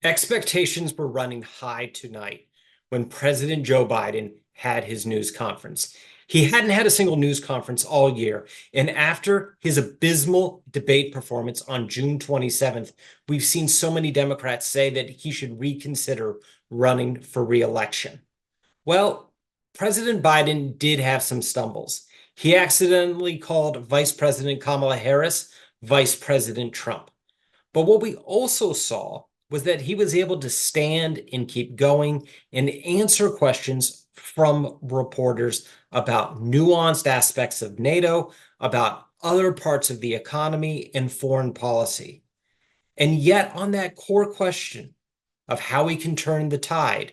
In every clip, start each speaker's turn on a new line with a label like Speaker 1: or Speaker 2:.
Speaker 1: Expectations were running high tonight when President Joe Biden had his news conference. He hadn't had a single news conference all year. And after his abysmal debate performance on June 27th, we've seen so many Democrats say that he should reconsider running for re-election. Well, President Biden did have some stumbles. He accidentally called Vice President Kamala Harris Vice President Trump. But what we also saw was that he was able to stand and keep going and answer questions from reporters about nuanced aspects of NATO, about other parts of the economy and foreign policy. And yet, on that core question of how we can turn the tide,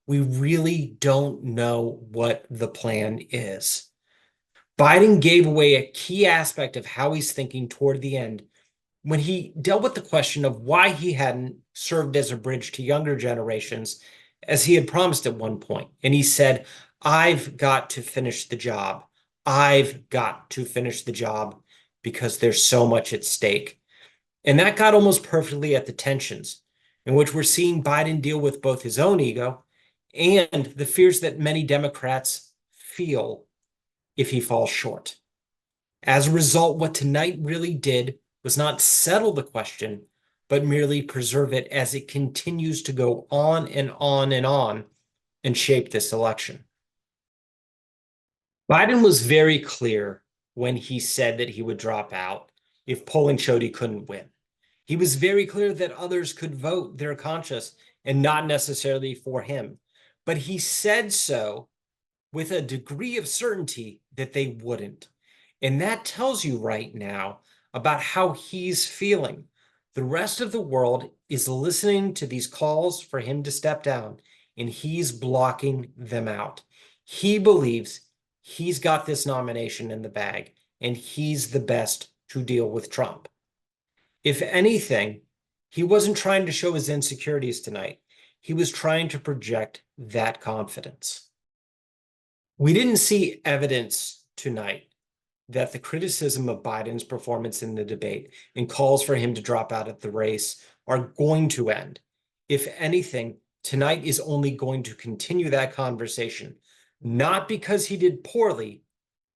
Speaker 1: we really don't know what the plan is. Biden gave away a key aspect of how he's thinking toward the end when he dealt with the question of why he hadn't served as a bridge to younger generations, as he had promised at one point. And he said, I've got to finish the job. I've got to finish the job because there's so much at stake. And that got almost perfectly at the tensions in which we're seeing Biden deal with both his own ego and the fears that many Democrats feel if he falls short. As a result, what tonight really did was not settle the question, but merely preserve it as it continues to go on and on and on and shape this election. Biden was very clear when he said that he would drop out if polling showed he couldn't win. He was very clear that others could vote their conscience and not necessarily for him. But he said so with a degree of certainty that they wouldn't. And that tells you right now about how he's feeling. The rest of the world is listening to these calls for him to step down, and he's blocking them out. He believes he's got this nomination in the bag, and he's the best to deal with Trump. If anything, he wasn't trying to show his insecurities tonight. He was trying to project that confidence. We didn't see evidence tonight that the criticism of Biden's performance in the debate and calls for him to drop out of the race are going to end. If anything, tonight is only going to continue that conversation, not because he did poorly,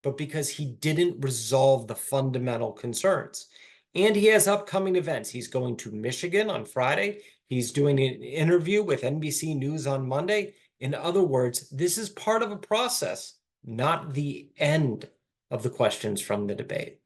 Speaker 1: but because he didn't resolve the fundamental concerns. And he has upcoming events. He's going to Michigan on Friday. He's doing an interview with NBC News on Monday. In other words, this is part of a process, not the end of the questions from the debate.